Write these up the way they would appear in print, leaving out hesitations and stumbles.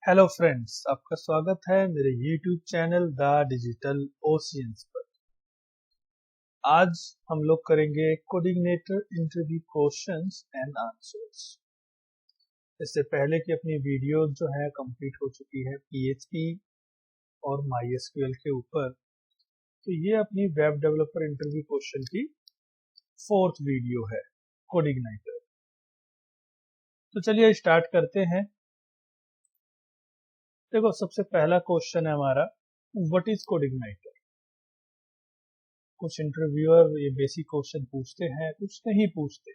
Hello friends, आपका स्वागत है मेरे YouTube channel the digital oceans पर। आज हम लोग करेंगे coordinator interview questions and answers. इससे पहले कि अपनी वीडियो जो है कंप्लीट हो चुकी है PHP और MySQL के ऊपर, तो ये अपनी वेब डेवलपर इंटरव्यू क्वेश्चन की 4th वीडियो है कोऑर्डिनेटर। तो चलिए स्टार्ट करते हैं। देखो, सबसे पहला क्वेश्चन है हमारा, व्हाट इज कोऑर्डिनेटर। कुछ इंटरव्यूअर ये बेसिक क्वेश्चन पूछते हैं, कुछ नहीं पूछते,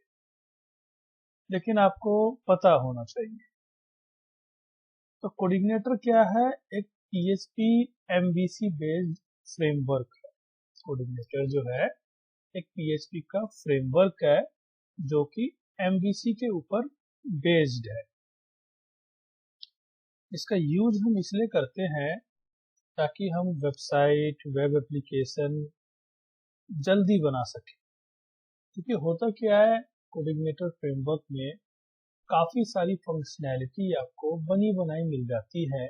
लेकिन आपको पता होना चाहिए। तो कोऑर्डिनेटर क्या है? एक PHP MVC बेस्ड फ्रेमवर्क है। कोऑर्डिनेटर जो है एक PHP का फ्रेमवर्क है जो कि MVC के ऊपर बेस्ड है। इसका यूज हम इसलिए करते हैं ताकि हम वेबसाइट, वेब एप्लीकेशन जल्दी बना सकें। क्योंकि होता क्या है, कोऑर्डिनेटर फ्रेमवर्क में काफी सारी फंक्शनैलिटी आपको बनी बनाई मिल जाती है,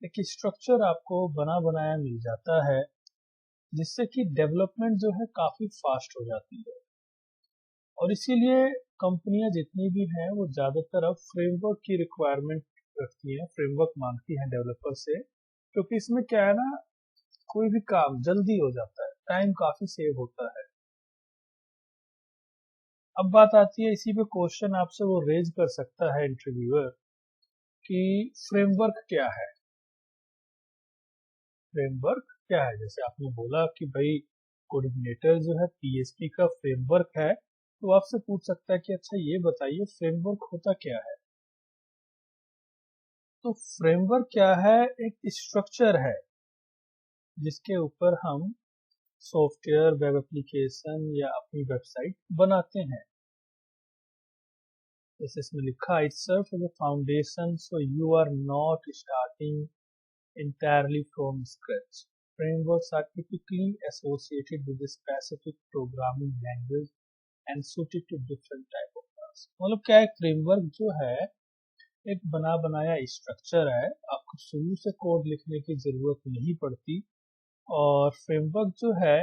एक स्ट्रक्चर आपको बना बनाया मिल जाता है, जिससे कि डेवलपमेंट जो है काफी फास्ट हो जाती है। और इसीलिए कंपनियां जितनी भी हैं वो ज्यादातर अब फ्रेमवर्क की रिक्वायरमेंट रखती हैं, फ्रेमवर्क मांगती हैं डेवलपर से, क्योंकि इसमें क्या है ना, कोई भी काम जल्दी हो जाता है, टाइम काफी सेव होता है। अब बात आती है, इसी पे क्वेश्चन आपसे वो रेज कर सकता है इंटरव्यूअर कि फ्रेमवर्क क्या है। फ्रेमवर्क क्या है? जैसे आपने बोला कि भाई कोऑर्डिनेटर जो है PHP का फ्रेमवर्क है, तो आपसे पूछ सकता है कि अच्छा ये बताइए फ्रेमवर्क होता क्या है। तो फ्रेमवर्क क्या है? एक स्ट्रक्चर है जिसके ऊपर हम सॉफ्टवेयर, वेब एप्लीकेशन या अपनी वेबसाइट बनाते हैं। जैसे इसमें लिखा, it serves as a foundation so you are not starting entirely from scratch. Frameworks are typically associated with a specific programming language and suited to different type of tasks. मतलब क्या है, फ्रेमवर्क जो है एक बना बनाया स्ट्रक्चर है, आपको शुरू से कोड लिखने की जरूरत नहीं पड़ती। और फ्रेमवर्क जो है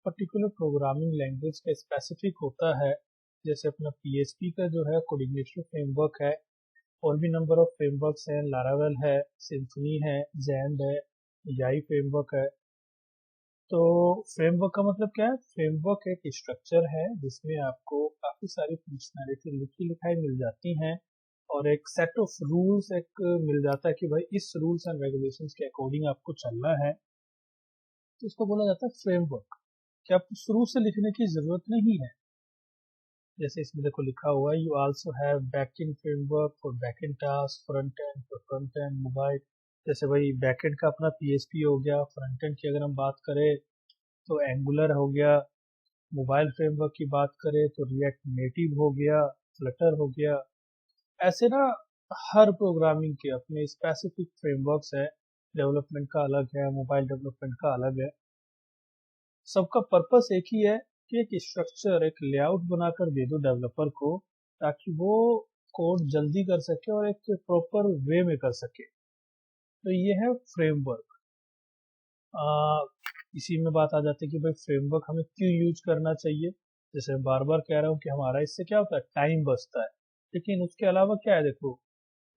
पर्टिकुलर प्रोग्रामिंग लैंग्वेज का स्पेसिफिक होता है। जैसे अपना PHP का जो है कोऑर्डिनेटर फ्रेमवर्क है, और भी नंबर ऑफ फ्रेमवर्क्स हैं, लारावेल है, सिम्फनी है, जैम्प है, याई फ्रेमवर्क है। तो फ्रेमवर्क का मतलब क्या है? फ्रेमवर्क एक स्ट्रक्चर है जिसमें आपको काफी सारी फंक्शनैलिटी लिखी लिखाई मिल जाती हैं, और एक सेट ऑफ रूल्स एक मिल जाता है कि भाई इस रूल्स एंड रेगुलेशंस के अकॉर्डिंग आपको चलना है। तो इसको बोला जाता है फ्रेमवर्क, कि आपको शुरू से लिखने की जरूरत नहीं है। जैसे इसमें देखो लिखा हुआ है, you also have backend framework for backend task, front end for front end mobile. जैसे भाई बैकएंड का अपना PHP हो गया, फ्रंट एंड की अगर हम बात करें तो एंगुलर हो गया, मोबाइल फ्रेमवर्क की बात करें तो रिएक्ट नेटिव हो गया, फ्लटर हो गया। ऐसे ना हर प्रोग्रामिंग के अपने स्पेसिफिक फ्रेमवर्क्स है, डेवलपमेंट का अलग है, मोबाइल डेवलपमेंट का अलग है। सबका पर्पस एक ही है कि एक स्ट्रक्चर, एक लेआउट बनाकर दे दो डेवलपर को, ताकि वो कोड जल्दी कर सके और एक प्रॉपर वे में कर सके। तो ये है फ्रेमवर्क। इसी में बात आ जाती है कि भाई फ्रेमवर्क हमें क्यों यूज करना चाहिए। जैसे मैं बार बार कह रहा हूँ कि हमारा इससे क्या होता है, टाइम बचता है। लेकिन उसके अलावा क्या है, देखो,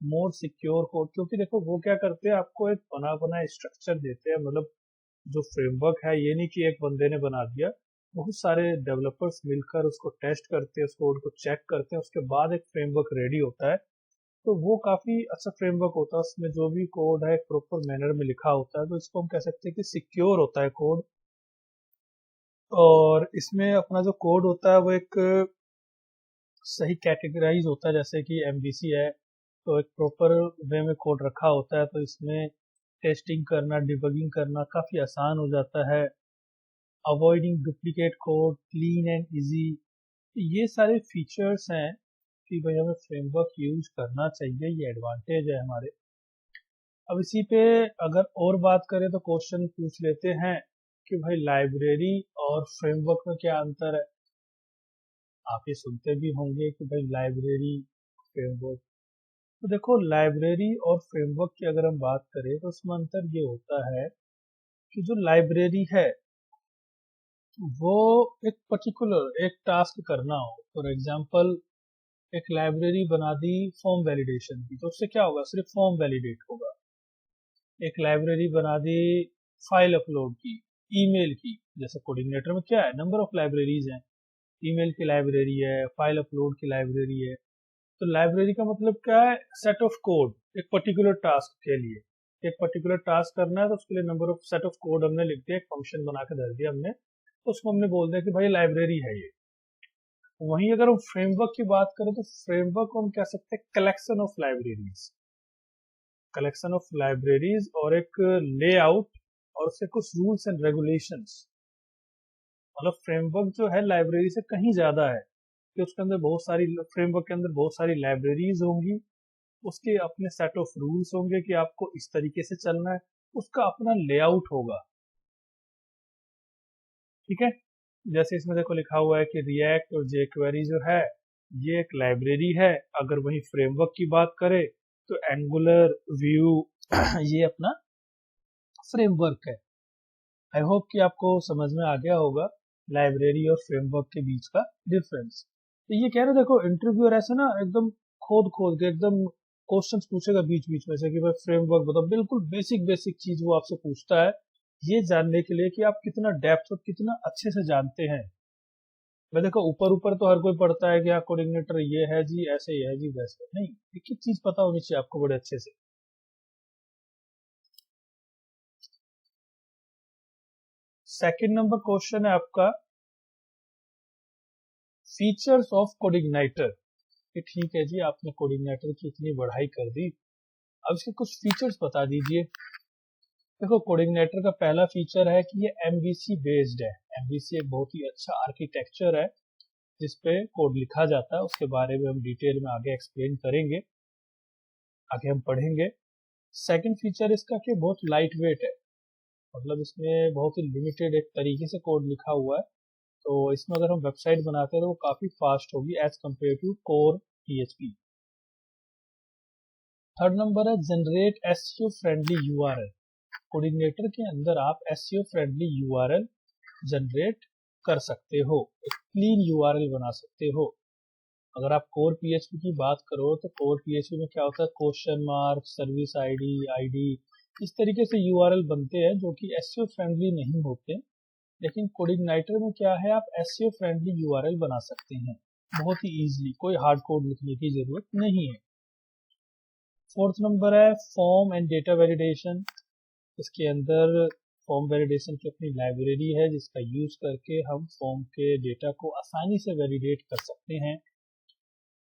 मोर सिक्योर कोड। क्योंकि देखो वो क्या करते हैं, आपको एक बना बना स्ट्रक्चर देते हैं। मतलब जो फ्रेमवर्क है, ये नहीं कि एक बंदे ने बना दिया, बहुत सारे डेवलपर्स मिलकर उसको टेस्ट करते हैं, उस कोड को चेक करते हैं, उसके बाद एक फ्रेमवर्क रेडी होता है। तो वो काफी अच्छा फ्रेमवर्क होता है। उसमें जो भी कोड है एक प्रॉपर मैनर में लिखा होता है, तो इसको हम कह सकते हैं कि सिक्योर होता है कोड। और इसमें अपना जो कोड होता है वो एक सही कैटेगराइज होता है। जैसे कि MVC है तो एक प्रॉपर वे में कोड रखा होता है, तो इसमें टेस्टिंग करना, डिबगिंग करना काफी आसान हो जाता है। Avoiding duplicate code, clean and easy, ये सारे फीचर्स हैं कि भाई हमें फ्रेमवर्क यूज करना चाहिए, ये एडवांटेज है हमारे। अब इसी पे अगर और बात करें तो क्वेश्चन पूछ लेते हैं कि भाई लाइब्रेरी और फ्रेमवर्क में क्या अंतर है। आप ये सुनते भी होंगे कि भाई लाइब्रेरी, फ्रेमवर्क। तो देखो लाइब्रेरी और फ्रेमवर्क की अगर हम बात करें तो उसमें अंतर ये होता है कि जो लाइब्रेरी है वो एक पर्टिकुलर एक टास्क करना हो। फॉर एग्जांपल एक लाइब्रेरी बना दी फॉर्म वैलिडेशन की, तो उससे क्या होगा, सिर्फ फॉर्म वैलिडेट होगा। एक लाइब्रेरी बना दी फाइल अपलोड की, ईमेल की, जैसे कोऑर्डिनेटर में क्या है, नंबर ऑफ लाइब्रेरीज हैं, ईमेल की लाइब्रेरी है, फाइल अपलोड की लाइब्रेरी है। तो लाइब्रेरी का मतलब क्या है, सेट ऑफ कोड एक पर्टिकुलर टास्क के लिए। एक पर्टिकुलर टास्क करना है तो उसके लिए number of set of code हमने लिख दिया, एक फंक्शन बना के धर दिया हमने, तो उसको हमने बोल दिया कि भाई लाइब्रेरी है ये। वहीं अगर हम फ्रेमवर्क की बात करें तो फ्रेमवर्क को हम कह सकते हैं collection of libraries, collection of libraries और एक लेआउट और उसके कुछ रूल्स एंड रेगुलेशंस। मतलब फ्रेमवर्क जो है लाइब्रेरी से कहीं ज्यादा है कि उसके अंदर बहुत सारी, फ्रेमवर्क के अंदर बहुत सारी लाइब्रेरीज होंगी, उसके अपने सेट ऑफ रूल्स होंगे कि आपको इस तरीके से चलना है, उसका अपना लेआउट होगा। ठीक है, जैसे इसमें देखो लिखा हुआ है कि रिएक्ट और जेक्वेरी जो है ये एक लाइब्रेरी है। अगर वही फ्रेमवर्क की बात करें तो एंगुलर, व्यू ये अपना फ्रेमवर्क है। आई होप कि आपको समझ में आ गया होगा लाइब्रेरी और फ्रेमवर्क के बीच का डिफरेंस। तो ये कह रहे देखो इंटरव्यूअर ऐसे ना एकदम खोद खोद के एकदम क्वेश्चंस पूछेगा बीच बीच में से कि भाई फ्रेमवर्क बताओ, बिल्कुल बेसिक बेसिक चीज वो आपसे पूछता है, ये जानने के लिए कि आप कितना डेप्थ और कितना अच्छे से जानते हैं। मैं देखो ऊपर ऊपर तो हर कोई पढ़ता है कि हाँ कोऑर्डिनेटर ये है जी, ऐसे ही है जी, वैसे नहीं, एक एक चीज पता होनी चाहिए आपको बड़े अच्छे से। सेकंड नंबर क्वेश्चन है आपका, फीचर्स ऑफ कोऑर्डिनेटर। कि ठीक है जी, आपने कोऑर्डिनेटर की इतनी बढ़ाई कर दी, अब इसके कुछ फीचर्स बता दीजिए। देखो कोऑर्डिनेटर का पहला फीचर है कि ये एमवीसी बेस्ड है। एमवीसी एक बहुत ही अच्छा आर्किटेक्चर है जिसपे कोड लिखा जाता है, उसके बारे में हम डिटेल में आगे एक्सप्लेन करेंगे, आगे हम पढ़ेंगे। सेकंड फीचर इसका कि बहुत लाइट वेट है, मतलब इसमें बहुत ही लिमिटेड एक तरीके से कोड लिखा हुआ है, तो इसमें अगर हम वेबसाइट बनाते हैं तो वो काफी फास्ट होगी as compare to core PHP. Third number है generate SEO friendly URL. CodeIgniter के अंदर आप एसईओ फ्रेंडली यूआरएल जनरेट कर सकते हो, एक क्लीन यूआरएल बना सकते हो। अगर आप कोर पीएचपी की बात करो तो कोर पीएचपी में क्या होता है, question mark, service ID, ID, इस तरीके से यूआरएल बनते हैं जो कि एसईओ फ्रेंडली नहीं होते। लेकिन कोऑर्डिनेटर में क्या है, आप एसईओ फ्रेंडली यूआरएल बना सकते हैं बहुत ही इजीली, कोई हार्ड कोड लिखने की जरूरत नहीं है। फोर्थ नंबर है फॉर्म एंड डेटा वैलिडेशन। इसके अंदर फॉर्म वैलिडेशन की अपनी लाइब्रेरी है जिसका यूज करके हम फॉर्म के डेटा को आसानी से वैलिडेट कर सकते हैं।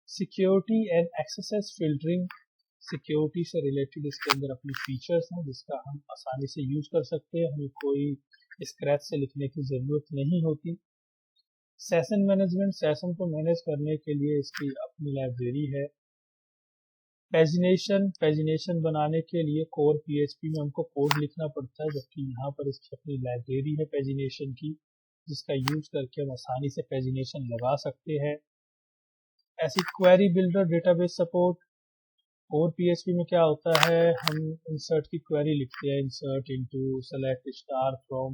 Security and access filtering, security से रिलेटेड इसके अंदर अपनी फीचर्स हैं जिसका हम आसानी से यूज कर सकते हैं, हमें कोई स्क्रैच से लिखने की जरूरत नहीं होती। सेशन मैनेजमेंट, सेशन को मैनेज करने के लिए इसकी अपनी लाइब्रेरी है। पेजिनेशन, पेजिनेशन बनाने के लिए कोर पीएचपी में हमको कोड लिखना पड़ता है, जबकि यहाँ पर इसकी अपनी लाइब्रेरी है पेजिनेशन की जिसका यूज करके हम आसानी से पेजिनेशन लगा सकते हैं। ऐसी query builder, database support, core PHP में क्या होता है, हम इंसर्ट की क्वेरी लिखते हैं, insert into, select, star, from.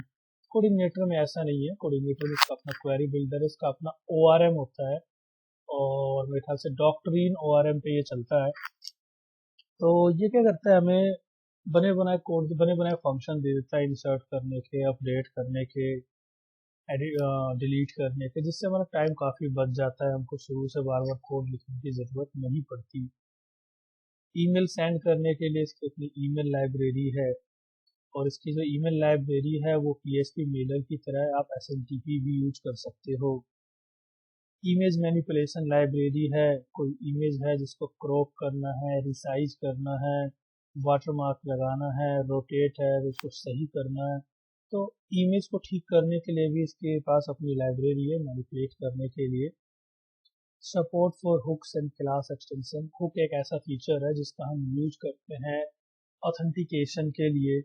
Coordinator में ऐसा नहीं है, कोऑर्डिनेटर में इसका अपना क्वेरी बिल्डर है, इसका अपना ओआरएम होता है और मेरे ख्याल से डॉक्ट्रिन ओआरएम पे ये चलता है। तो ये क्या करता है, हमें बने बनाए कोड, बने बनाए फंक्शन दे देता है इंसर्ट करने के, अपडेट करने के, डिलीट करने के, जिससे हमारा टाइम काफ़ी बच जाता है, हमको शुरू से बार बार कोड लिखने की ज़रूरत नहीं पड़ती। ईमेल सेंड करने के लिए इसकी अपनी ईमेल लाइब्रेरी है और इसकी जो ईमेल लाइब्रेरी है वो पीएचपी मेलर की तरह है, आप एसएमटीपी भी यूज कर सकते हो। इमेज मैनिपुलेशन लाइब्रेरी है, कोई इमेज है जिसको क्रॉप करना है, रिसाइज करना है, वाटरमार्क लगाना है, रोटेट है तो उसको सही करना है, तो इमेज को ठीक करने के लिए भी इसके पास अपनी लाइब्रेरी है मैनिपुलेट करने के लिए। Support for hooks and class extension, hook एक ऐसा फीचर है जिसका हम यूज करते हैं ऑथेंटिकेशन के लिए।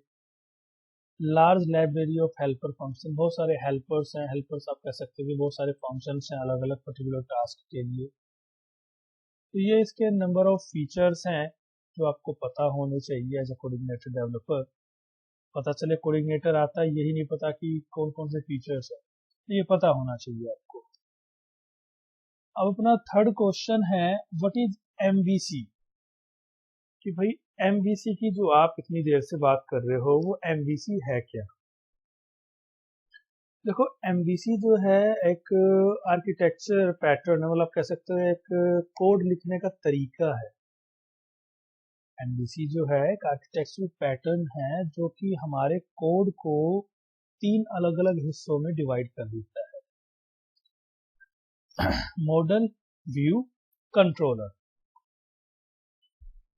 Large library of helper function, बहुत सारे हेल्पर्स हैं, हेल्पर्स आप कह सकते हो कि बहुत सारे फंक्शंस हैं अलग अलग पर्टिकुलर टास्क के लिए। तो ये इसके नंबर ऑफ फीचर्स हैं जो आपको पता होने चाहिए एज ए कोऑर्डिनेटर डेवलपर। पता चले कोऑर्डिनेटर आता है, यही नहीं पता कि कौन कौन से फीचर्स है, तो ये पता होना चाहिए आपको। अब अपना थर्ड क्वेश्चन है, व्हाट इज एमबीसी? कि भाई एमबीसी की जो आप इतनी देर से बात कर रहे हो वो एमबीसी है क्या? देखो एमबीसी जो है एक आर्किटेक्चर पैटर्न है, मतलब कह सकते हो एक कोड लिखने का तरीका है। एमबीसी जो है एक आर्किटेक्चरल पैटर्न है जो कि हमारे कोड को 3 अलग अलग हिस्सों में डिवाइड कर देता है। Model, view, controller.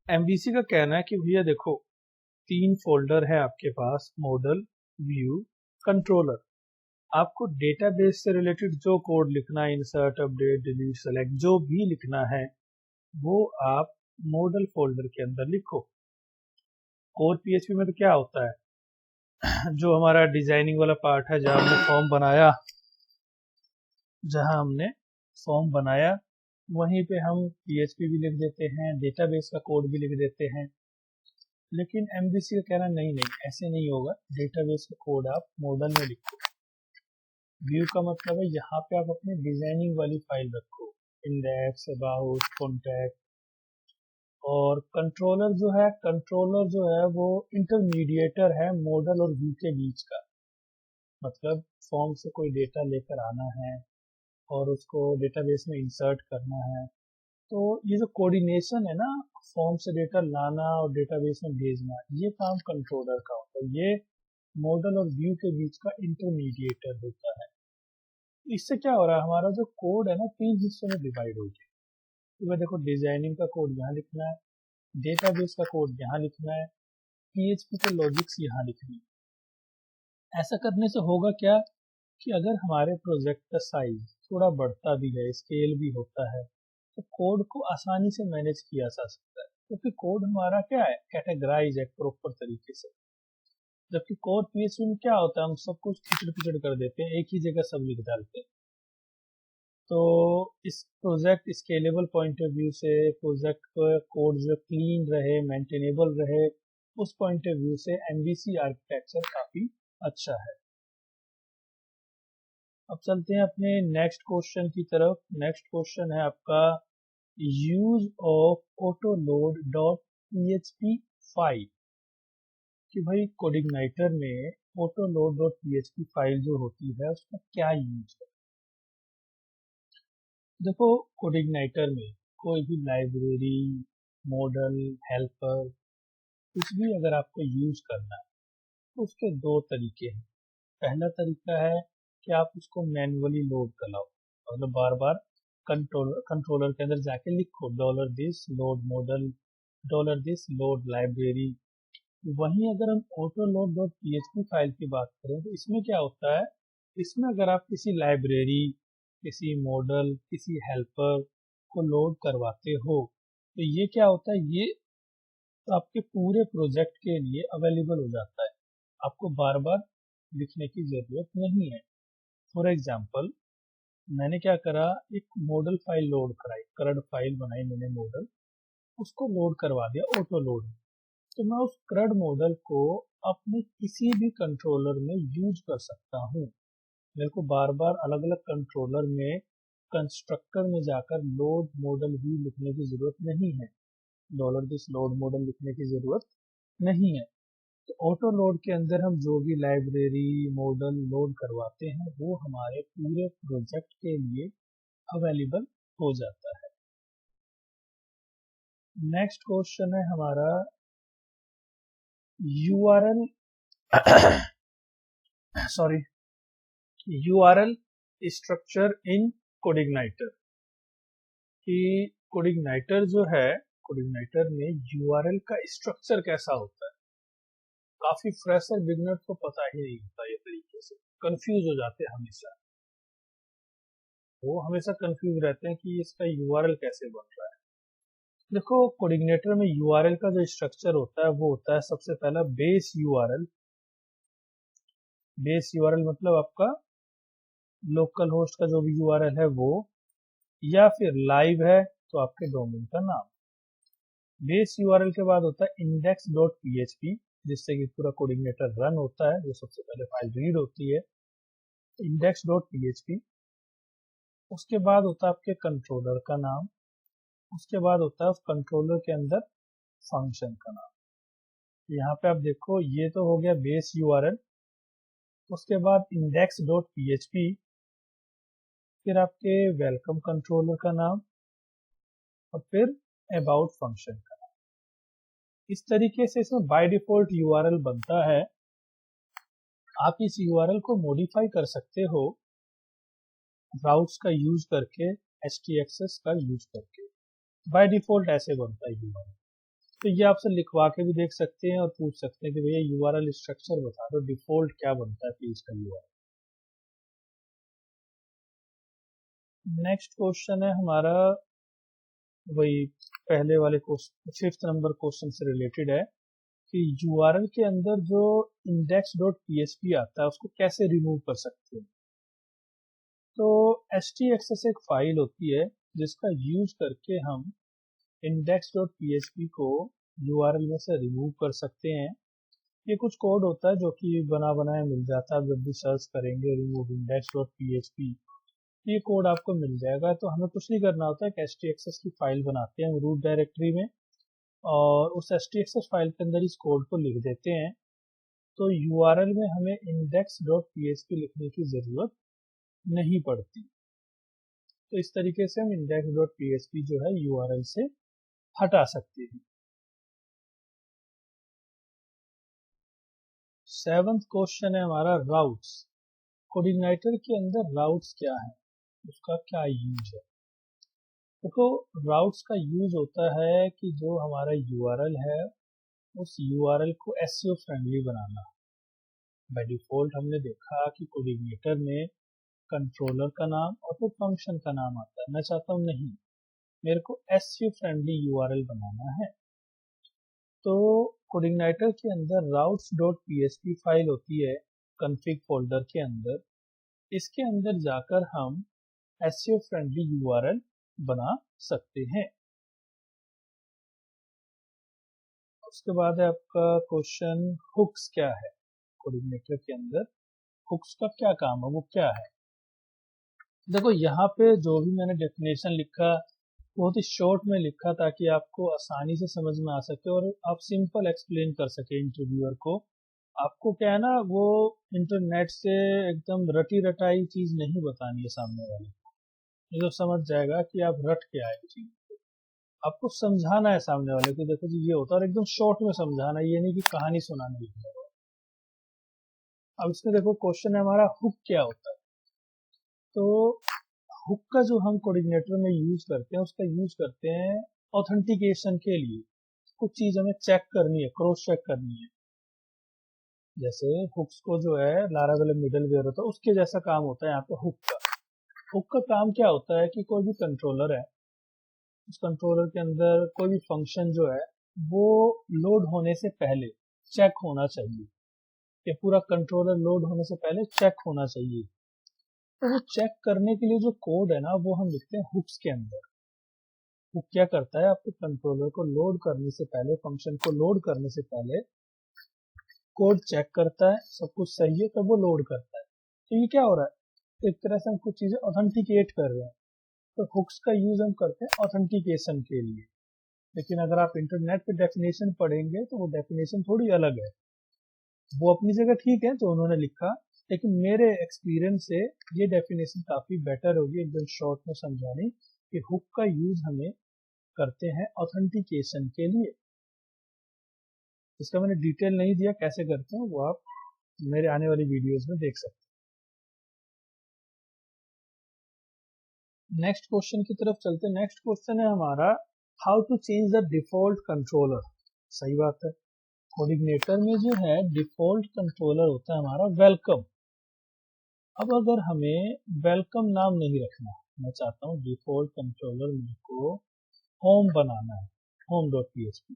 एमबीसी का कहना है कि भैया देखो 3 फोल्डर है आपके पास, मॉडल, व्यू, कंट्रोलर। आपको डेटाबेस से रिलेटेड जो कोड लिखना है, इंसर्ट, अपडेट, डिलीट, सेलेक्ट, जो भी लिखना है वो आप मॉडल फोल्डर के अंदर लिखो। कोर पीएचपी में तो क्या होता है, जो हमारा डिजाइनिंग वाला पार्ट है, जहां हमने फॉर्म बनाया वहीं पे हम पीएचपी भी लिख देते हैं, डेटाबेस का कोड भी लिख देते हैं। लेकिन एमबीसी का कहना नहीं, ऐसे नहीं होगा। डेटाबेस का कोड आप मॉडल में लिखो। व्यू का मतलब है यहाँ पे आप अपनी डिजाइनिंग वाली फाइल रखो, इंडेक्स, अबाउट, कॉन्टैक्ट। और कंट्रोलर जो है वो इंटरमीडिएटर है मॉडल और व्यू के बीच का। मतलब फॉर्म से कोई डेटा लेकर आना है और उसको डेटाबेस में इंसर्ट करना है, तो ये जो कोऑर्डिनेशन है ना, फॉर्म से डेटा लाना और डेटाबेस में भेजना, ये काम कंट्रोलर का होता है। ये मॉडल और व्यू के बीच का इंटरमीडिएटर होता है। इससे क्या हो रहा है, हमारा जो कोड है ना 3 हिस्सों में डिवाइड हो गया। तो मैं देखो डिजाइनिंग का कोड यहाँ लिखना है, डेटाबेस का कोड यहाँ लिखना है, पीएचपी के लॉजिक्स यहाँ लिखनी है। ऐसा करने से होगा क्या कि अगर हमारे प्रोजेक्ट का साइज थोड़ा बढ़ता भी है, स्केल भी होता है, तो कोड को आसानी से मैनेज किया जा सकता है, क्योंकि कोड हमारा क्या है, कैटेगराइज है प्रॉपर तरीके से। जबकि कोर पीएचपी में क्या होता है, हम सब कुछ खिचड़ पिचड़ कर देते हैं, एक ही जगह सब लिख डालते हैं। तो इस project scalable point of view से, प्रोजेक्ट का कोड जो क्लीन रहे, मेंटेनेबल रहे, उस पॉइंट ऑफ व्यू से एमबीसी आर्किटेक्चर काफी अच्छा है। अब चलते हैं अपने नेक्स्ट क्वेश्चन की तरफ। नेक्स्ट क्वेश्चन है आपका, use of autoload dot PHP file. कि भाई कोडिग्नाइटर में ऑटोलोड डॉट पीएचपी फाइल जो होती है उसका क्या यूज है? देखो कोडिग्नाइटर में कोई भी लाइब्रेरी, मॉडल, हेल्पर, कुछ भी अगर आपको यूज करना है तो उसके 2 तरीके हैं। पहला तरीका है कि आप उसको मैन्युअली लोड कराओ, मतलब बार बार कंट्रोलर के अंदर जाके लिखो $this load model, $this load library. वहीं अगर हम auto load dot PHP file की बात करें तो इसमें क्या होता है, इसमें अगर आप किसी लाइब्रेरी, किसी मॉडल, किसी हेल्पर को लोड करवाते हो तो ये क्या होता है, ये आपके पूरे प्रोजेक्ट के लिए अवेलेबल हो जाता है, आपको बार बार लिखने की जरूरत नहीं है। फॉर एग्जाम्पल मैंने क्या करा, एक मॉडल फाइल लोड कराई, करंट फाइल बनाई मैंने मॉडल, उसको लोड करवा दिया ऑटो लोड। तो मैं उस CRUD मॉडल को अपने किसी भी कंट्रोलर में यूज कर सकता हूँ। मेरे को बार बार अलग अलग कंट्रोलर में कंस्ट्रक्टर में जाकर लोड मॉडल भी लिखने की जरूरत नहीं है, $this लोड मॉडल लिखने की जरूरत नहीं है। तो ऑटो लोड के अंदर हम जो भी लाइब्रेरी, मॉडल लोड करवाते हैं वो हमारे पूरे प्रोजेक्ट के लिए अवेलेबल हो जाता है। नेक्स्ट क्वेश्चन है हमारा, URL sorry URL structure in CodeIgniter. कि कोडिग्नाइटर जो है, कोडिग्नाइटर में URL का स्ट्रक्चर कैसा होता है, काफी फ्रेशर बिगनर को पता ही नहीं होता, ये तरीके से कंफ्यूज हो जाते हैं हमेशा। वो हमेशा कंफ्यूज रहते हैं कि इसका URL कैसे बन रहा है। देखो कोडिग्नेटर में URL का जो स्ट्रक्चर होता है वो होता है सबसे पहला बेस URL। बेस URL मतलब आपका लोकल होस्ट का जो भी URL है वो, या फिर लाइव है तो आपके डोमेन का नाम। बेस यूआरएल के बाद होता है index.php, जिससे कि पूरा कोऑर्डिनेटर रन होता है, जो सबसे पहले फाइल रीड होती है index.php। उसके बाद होता है आपके कंट्रोलर का नाम। उसके बाद होता है उस कंट्रोलर के अंदर फंक्शन का नाम। यहाँ पे आप देखो, ये तो हो गया बेस यूआरएल। उसके बाद index.php, फिर आपके वेलकम कंट्रोलर का नाम और फिर अबाउट फंक्शन का नाम। इस तरीके से इसमें बाय डिफॉल्ट यूआरएल बनता है। आप इस यूआरएल को मॉडिफाई कर सकते हो राउट्स का यूज करके, htaccess का यूज करके। बाय डिफॉल्ट ऐसे बनता है यूआरएल। तो ये आपसे लिखवा के भी देख सकते हैं और पूछ सकते हैं कि भैया यूआरएल स्ट्रक्चर बता दो, डिफॉल्ट क्या बनता है पेज का यूआरएल। नेक्स्ट क्वेश्चन है हमारा, वही पहले वाले क्वेश्चन, 5th नंबर क्वेश्चन से रिलेटेड है कि यूआरएल के अंदर जो index.php आता है उसको कैसे रिमूव कर सकते हैं। तो htaccess एक फाइल होती है जिसका यूज करके हम index.php को यूआरएल में से रिमूव कर सकते हैं। ये कुछ कोड होता है जो कि बना बनाया मिल जाता है, जब भी सर्च करेंगे रिमूव index.php ये कोड आपको मिल जाएगा। तो हमें कुछ नहीं करना होता है, htaccess की फाइल बनाते हैं हम रूट डायरेक्टरी में और उस htaccess फाइल के अंदर इस कोड को लिख देते हैं। तो यूआरएल में हमें index.php लिखने की जरूरत नहीं पड़ती। तो इस तरीके से हम index.php जो है यूआरएल से हटा सकते हैं। 7th क्वेश्चन है हमारा राउट्स। कोऑर्डिनेटर के अंदर राउट्स क्या है, उसका क्या यूज है। देखो, राउट्स का यूज होता है कि जो हमारा यूआरएल है उस यूआरएल को SEO friendly banana. By default हमने देखा कि कोऑर्डिनेटर में कंट्रोलर का नाम और फिर फंक्शन का नाम आता है। मैं चाहता हूँ नहीं, मेरे को एसईओ फ्रेंडली यूआरएल बनाना है। तो कोऑर्डिनेटर के अंदर routes.php फाइल होती है config फोल्डर के अंदर। इसके अंदर जाकर हम एसईओ फ्रेंडली यूआरएल बना सकते हैं। उसके बाद है आपका क्वेश्चन, हुक्स क्या है। कोऑर्डिनेटर के अंदर हुक्स का क्या काम है, वो क्या है। देखो, यहाँ पे जो भी मैंने डेफिनेशन लिखा बहुत ही शॉर्ट में लिखा ताकि आपको आसानी से समझ में आ सके और आप सिंपल एक्सप्लेन कर सके इंटरव्यूअर को। आपको क्या है ना, वो इंटरनेट से एकदम रटी रटाई चीज नहीं बतानी है सामने वाले को। ये तो समझ जाएगा कि आप रट के आए चीज। आपको समझाना है सामने वाले को, देखो जी ये होता है, और एकदम शॉर्ट में समझाना है, ये नहीं कि कहानी सुनाने लग जाए। अब इसमें देखो क्वेश्चन है हमारा, हुक क्या होता है। तो हुक का जो हम कोऑर्डिनेटर में यूज करते हैं उसका यूज करते हैं ऑथेंटिकेशन के लिए। कुछ चीज हमें चेक करनी है, क्रॉस चेक करनी है। जैसे हुक्स को जो है लारावेल मिडलवेयर होता है, उसके जैसा काम होता है यहाँ पे हुक का। हुक का काम क्या होता है कि कोई भी कंट्रोलर है, उस कंट्रोलर के अंदर कोई भी फंक्शन जो है वो लोड होने से पहले चेक होना चाहिए। ये पूरा कंट्रोलर लोड होने से पहले चेक होना चाहिए। तो वो चेक करने के लिए जो कोड है ना, वो हम लिखते हैं हुक्स के अंदर। हुक क्या करता है, आपके कंट्रोलर को लोड करने से पहले, फंक्शन को लोड करने से पहले कोड चेक करता है, सब कुछ सही है तब वो लोड करता है। तो ये क्या हो रहा है, एक तरह से हम कुछ चीजें ऑथेंटिकेट कर रहे हैं। तो हुक्स का यूज हम करते हैं ऑथेंटिकेशन के लिए। लेकिन अगर आप इंटरनेट पे डेफिनेशन पढ़ेंगे तो वो डेफिनेशन थोड़ी अलग है। वो अपनी जगह ठीक है जो उन्होंने लिखा, लेकिन मेरे एक्सपीरियंस से ये डेफिनेशन काफी बेटर होगी एकदम शॉर्ट में समझाने कि हुक का यूज हमें करते हैं ऑथेंटिकेशन के लिए। इसका मैंने डिटेल नहीं दिया कैसे करते हैं, वो आप मेरे आने वाली वीडियोस में देख सकते हैं। नेक्स्ट क्वेश्चन की तरफ चलते हैं। नेक्स्ट क्वेश्चन है हमारा, how to change the default controller. सही बात है, कोऑर्डिनेटर में जो है डिफॉल्ट कंट्रोलर होता है हमारा वेलकम। अब अगर हमें वेलकम नाम नहीं रखना, मैं चाहता हूँ डिफॉल्ट कंट्रोलर मेरे को होम बनाना है, home.php,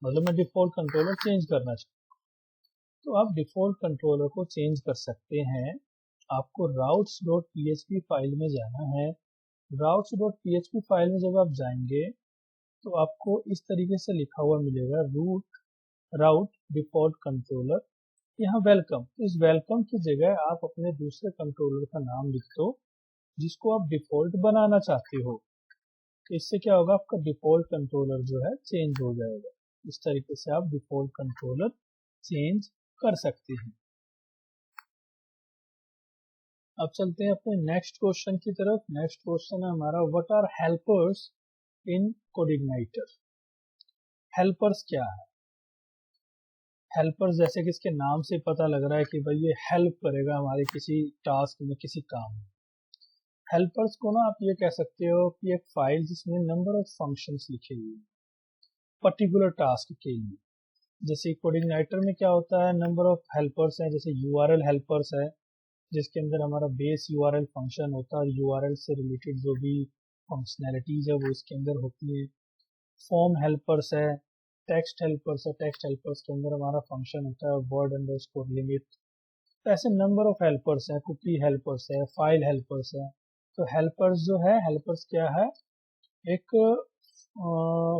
मतलब मैं डिफॉल्ट कंट्रोलर चेंज करना चाहता हूँ। तो आप डिफॉल्ट कंट्रोलर को चेंज कर सकते हैं। आपको routes.php फाइल में जाना है, routes.php फाइल में जब आप जाएंगे तो आपको इस तरीके से लिखा हुआ मिलेगा राउट डिफॉल्ट कंट्रोलर, यहाँ वेलकम। इस वेलकम की जगह आप अपने दूसरे कंट्रोलर का नाम लिख दो जिसको आप डिफॉल्ट बनाना चाहते हो। तो इससे क्या होगा, आपका डिफॉल्ट कंट्रोलर जो है चेंज हो जाएगा। इस तरीके से आप डिफॉल्ट कंट्रोलर चेंज कर सकते हैं। अब चलते हैं अपने नेक्स्ट क्वेश्चन की तरफ। नेक्स्ट क्वेश्चन है हमारा, what are helpers in CodeIgniter. Helpers क्या है? हेल्पर्स जैसे कि इसके नाम से पता लग रहा है कि भाई ये हेल्प करेगा हमारे किसी टास्क में, किसी काम में। हेल्पर्स को ना आप ये कह सकते हो कि एक फाइल जिसमें नंबर ऑफ फंक्शंस लिखे हुए हैं पर्टिकुलर टास्क के लिए। जैसे कोडिग्नाइटर में क्या होता है, नंबर ऑफ हेल्पर्स हैं, जैसे यूआरएल हेल्पर्स है जिसके अंदर हमारा बेस यूआरएल फंक्शन होता है और यूआरएल से रिलेटेड जो भी फंक्शनैलिटीज है वो इसके अंदर होती है। फॉर्म हेल्पर्स है, टेक्स्ट हेल्पर्स है, टेक्स्ट हेल्पर्स के अंदर हमारा फंक्शन होता है वर्ड अंडरस्कोर लिमिट। तो ऐसे नंबर ऑफ हेल्पर्स है, कुकी हेल्पर्स है, फाइल हेल्पर्स है। तो हेल्पर्स जो है, हेल्पर्स क्या है, एक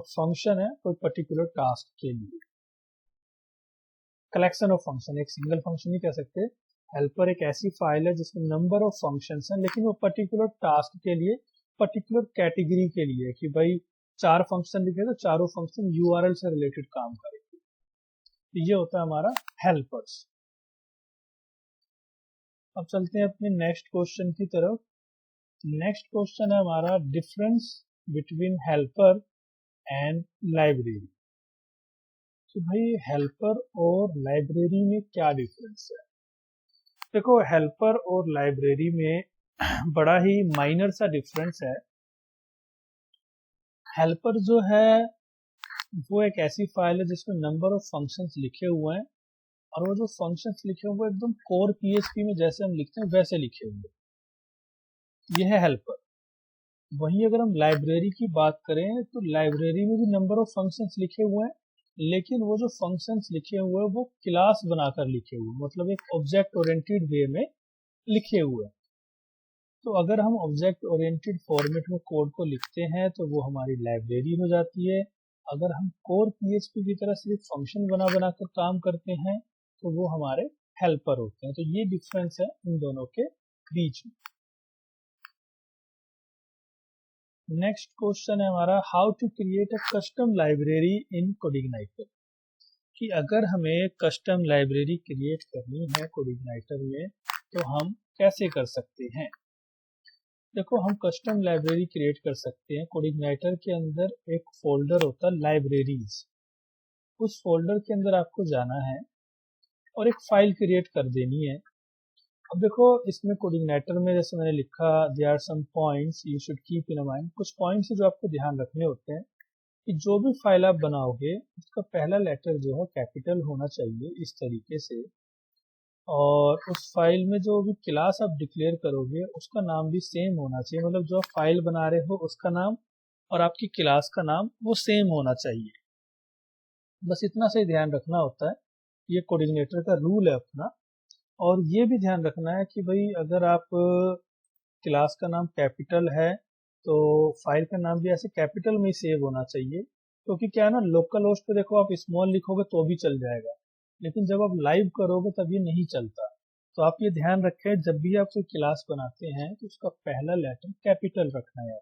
फंक्शन है कोई पर्टिकुलर टास्क के लिए, कलेक्शन ऑफ फंक्शन, एक सिंगल फंक्शन नहीं कह सकते। हेल्पर एक ऐसी फाइल है जिसमें नंबर ऑफ फंक्शंस हैं लेकिन वो पर्टिकुलर टास्क के लिए, पर्टिकुलर कैटेगरी के लिए, कि भाई 4 फंक्शन लिखे तो चारों फंक्शन यूआरएल से रिलेटेड काम करेंगे। तो ये होता है हमारा हेल्पर्स। अब चलते हैं अपने नेक्स्ट क्वेश्चन की तरफ। नेक्स्ट क्वेश्चन है हमारा, difference between helper and library. तो भाई हेल्पर और लाइब्रेरी में क्या डिफरेंस है? देखो, हेल्पर और लाइब्रेरी में बड़ा ही माइनर सा डिफरेंस है। हेल्पर जो है वो एक ऐसी फाइल है जिसमें नंबर ऑफ फंक्शंस लिखे हुए हैं और वो जो फंक्शंस लिखे हुए हैं एकदम कोर पीएचपी में जैसे हम लिखते हैं वैसे लिखे हुए हैं। ये है हेल्पर। वहीं अगर हम लाइब्रेरी की बात करें तो लाइब्रेरी में भी नंबर ऑफ फंक्शंस लिखे हुए हैं लेकिन वो जो फंक्शंस लिखे हुए हैं वो क्लास बनाकर लिखे हुए हैं, मतलब एक ऑब्जेक्ट ओरिएंटेड वे में लिखे हुए हैं। तो अगर हम ऑब्जेक्ट ओरिएंटेड फॉर्मेट में कोड को लिखते हैं तो वो हमारी लाइब्रेरी हो जाती है। अगर हम कोर पीएचपी की तरह सिर्फ फंक्शन बना बना कर काम करते हैं तो वो हमारे हेल्पर होते हैं। तो ये डिफरेंस है इन दोनों के बीच में। नेक्स्ट क्वेश्चन है हमारा, how to create a custom library in CodeIgniter. कि अगर हमें कस्टम लाइब्रेरी क्रिएट करनी है कोडिग्नाइटर में तो हम कैसे कर सकते हैं? देखो, हम कस्टम लाइब्रेरी क्रिएट कर सकते हैं। कोडिग्नाइटर के अंदर एक फोल्डर होता है लाइब्रेरीज, उस फोल्डर के अंदर आपको जाना है और एक फाइल क्रिएट कर देनी है। अब देखो, इसमें कोडिग्नाइटर में जैसे मैंने लिखा, there are some points you should keep in mind. कुछ पॉइंट्स जो आपको ध्यान रखने होते हैं कि जो भी फाइल आप बनाओगे उसका पहला लेटर जो है कैपिटल होना चाहिए इस तरीके से, और उस फाइल में जो भी क्लास आप डिक्लेयर करोगे उसका नाम भी सेम होना चाहिए। मतलब जो आप फाइल बना रहे हो उसका नाम और आपकी क्लास का नाम वो सेम होना चाहिए। बस इतना से ध्यान रखना होता है, ये कोऑर्डिनेटर का रूल है अपना। और ये भी ध्यान रखना है कि भाई अगर आप क्लास का नाम कैपिटल है तो फाइल का नाम भी ऐसे कैपिटल में ही सेव होना चाहिए। क्योंकि क्या है ना, लोकल होस्ट पे देखो आप स्मॉल लिखोगे तो भी चल जाएगा लेकिन जब आप लाइव करोगे तब ये नहीं चलता। तो आप ये ध्यान रखें, जब भी आप कोई क्लास बनाते हैं तो उसका पहला लेटर कैपिटल रखना है।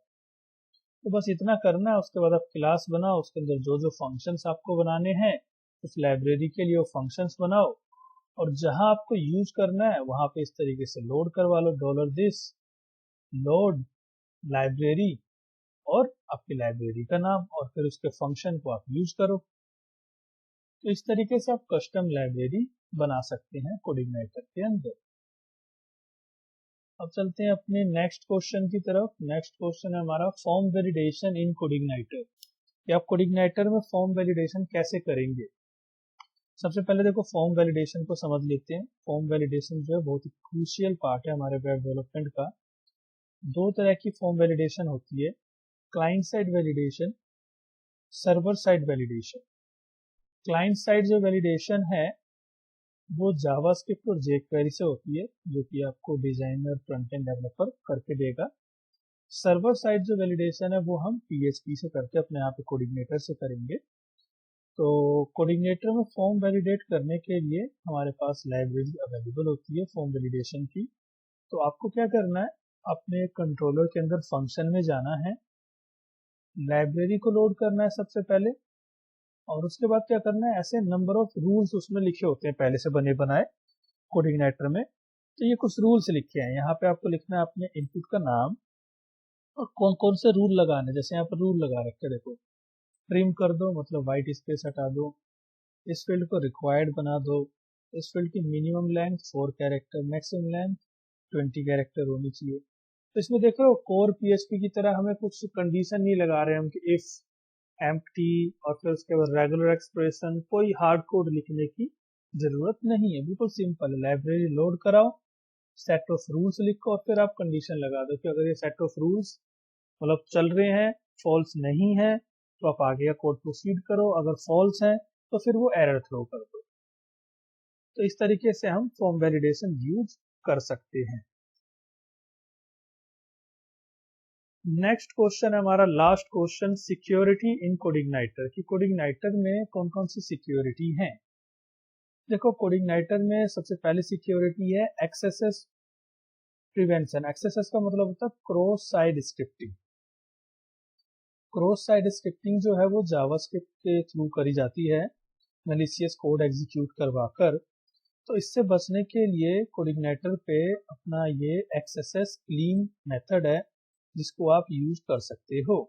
तो बस इतना करना है। उसके बाद आप क्लास बनाओ, उसके अंदर जो जो फंक्शंस आपको बनाने हैं उस लाइब्रेरी के लिए वो फंक्शंस बनाओ, और जहां आपको यूज करना है वहां पे इस तरीके से लोड करवा लो, $this लोड लाइब्रेरी और आपकी लाइब्रेरी का नाम, और फिर उसके फंक्शन को आप यूज करो। तो इस तरीके से आप कस्टम लाइब्रेरी बना सकते हैं कोडिग्नाइटर के अंदर। अब चलते हैं अपने नेक्स्ट क्वेश्चन की तरफ। नेक्स्ट क्वेश्चन है हमारा, फॉर्म वैलिडेशन इन कोडिग्नाइटर। कि आप कोडिग्नाइटर में फॉर्म वैलिडेशन कैसे करेंगे? सबसे पहले देखो, फॉर्म वैलिडेशन को समझ लेते हैं। फॉर्म वैलिडेशन जो है बहुत ही क्रूशियल पार्ट है हमारे वेब डेवलपमेंट का। दो तरह की फॉर्म वैलिडेशन होती है, client side validation, server side validation. Client side जो वैलिडेशन है वो जावास्क्रिप्ट और जेक्वेरी से होती है, जो कि आपको डिजाइनर फ्रंट एंड डेवलपर करके देगा। सर्वर साइड जो वैलिडेशन है वो हम PHP से करके अपने यहाँ पे कोऑर्डिनेटर से करेंगे। तो कोऑर्डिनेटर में फॉर्म वैलिडेट करने के लिए हमारे पास लाइब्रेरी अवेलेबल होती है फॉर्म वैलिडेशन की। तो आपको क्या करना है, अपने कंट्रोलर के अंदर फंक्शन में जाना है, लाइब्रेरी को लोड करना है सबसे पहले, और उसके बाद क्या करना है, ऐसे नंबर ऑफ रूल्स उसमें लिखे होते हैं पहले से बने बनाए कोऑर्डिनेटर में। तो ये कुछ रूल्स लिखे हैं, यहाँ पे आपको लिखना है अपने इनपुट का नाम और कौन कौन से रूल लगाने। जैसे यहाँ पर रूल लगा रखे, देखो ट्रिम कर दो मतलब वाइट स्पेस हटा दो, इस फील्ड को रिक्वायर्ड बना दो, इस फील्ड की minimum length 4 character, maximum length 20 character होनी चाहिए। तो इसमें देख रहे हो कोर PHP की तरह हमें कुछ कंडीशन नहीं लगा रहे हम कि इफ एम्प्टी और फिर उसके बाद रेगुलर एक्सप्रेशन, कोई हार्ड कोड लिखने की जरूरत नहीं है, बिल्कुल सिंपल है। लाइब्रेरी लोड कराओ, सेट ऑफ रूल्स लिखो और फिर आप कंडीशन लगा दो कि अगर ये सेट ऑफ रूल्स मतलब चल रहे हैं, फॉल्स नहीं है तो आप आगे का कोड प्रोसीड करो, अगर फॉल्स है तो फिर वो एरर थ्रो कर दो। तो इस तरीके से हम फॉर्म वैलिडेशन यूज कर सकते हैं। नेक्स्ट क्वेश्चन है हमारा लास्ट क्वेश्चन, सिक्योरिटी इन कोडिग्नाइटर की कोडिग्नाइटर में कौन कौन सी सिक्योरिटी है। देखो कोडिग्नाइटर में सबसे पहले सिक्योरिटी है एक्सेस प्रिवेंशन। एक्सेस का मतलब होता है cross side scripting. Cross side scripting जो है वो जावास्क्रिप्ट के थ्रू करी जाती है, मैलिशियस कोड एग्जीक्यूट करवाकर। तो इससे बचने के लिए कोडिग्नाइटर पे अपना ये XSS क्लीन मेथड है जिसको आप यूज कर सकते हो।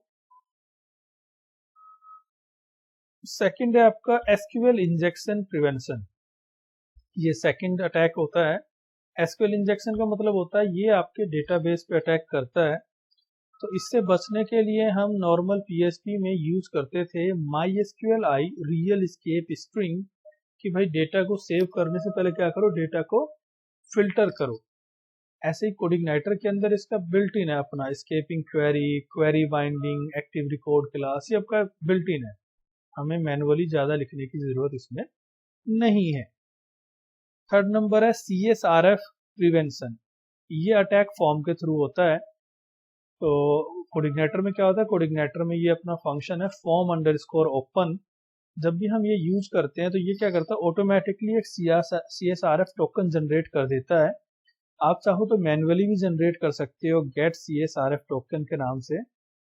सेकंड है आपका SQL इंजेक्शन प्रिवेंशन। ये सेकंड अटैक होता है। SQL इंजेक्शन का मतलब होता है ये आपके डेटाबेस पे अटैक करता है। तो इससे बचने के लिए हम नॉर्मल PHP में यूज करते थे MySQLi रियल एस्केप स्ट्रिंग कि भाई डेटा को सेव करने से पहले क्या करो, डेटा को फिल्टर करो। ऐसे ही कोडिग्नाइटर के अंदर इसका बिल्ट इन है अपना escaping query, query binding, active record class, ये आपका बिल्ट इन है, हमें मैनुअली ज्यादा लिखने की जरूरत इसमें नहीं है। थर्ड नंबर है CSRF प्रिवेंशन। ये अटैक फॉर्म के थ्रू होता है। तो कोडिग्नाइटर में क्या होता है, कोडिग्नाइटर में ये अपना फंक्शन है फॉर्म अंडरस्कोर ओपन। जब भी हम ये यूज करते हैं तो ये क्या करता है, ऑटोमेटिकली एक CSRF टोकन जनरेट कर देता है। आप चाहो तो मैन्युअली भी जनरेट कर सकते हो गेट CSRF टोकन के नाम से।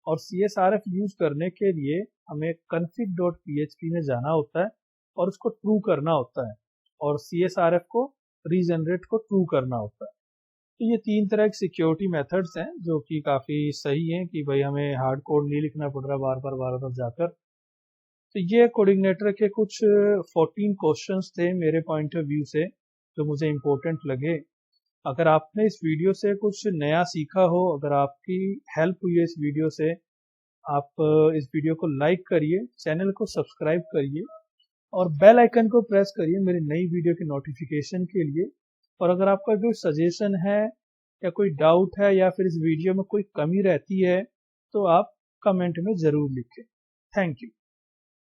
और CSRF यूज करने के लिए हमें config.php में जाना होता है और उसको ट्रू करना होता है, और CSRF को रीजनरेट को ट्रू करना होता है। तो ये तीन तरह के सिक्योरिटी मेथड्स हैं जो कि काफ़ी सही हैं कि भाई हमें हार्ड कोड नहीं लिखना पड़ रहा बार बार जाकर। तो ये कोडिग्नेटर के कुछ 14 क्वेश्चंस थे मेरे पॉइंट ऑफ व्यू से जो मुझे इम्पोर्टेंट लगे। अगर आपने इस वीडियो से कुछ नया सीखा हो, अगर आपकी हेल्प हुई है इस वीडियो से, आप इस वीडियो को लाइक करिए, चैनल को सब्सक्राइब करिए और बेल आइकन को प्रेस करिए मेरी नई वीडियो के नोटिफिकेशन के लिए। और अगर आपका कोई सजेशन है या कोई डाउट है या फिर इस वीडियो में कोई कमी रहती है तो आप कमेंट में ज़रूर लिखें। Thank you.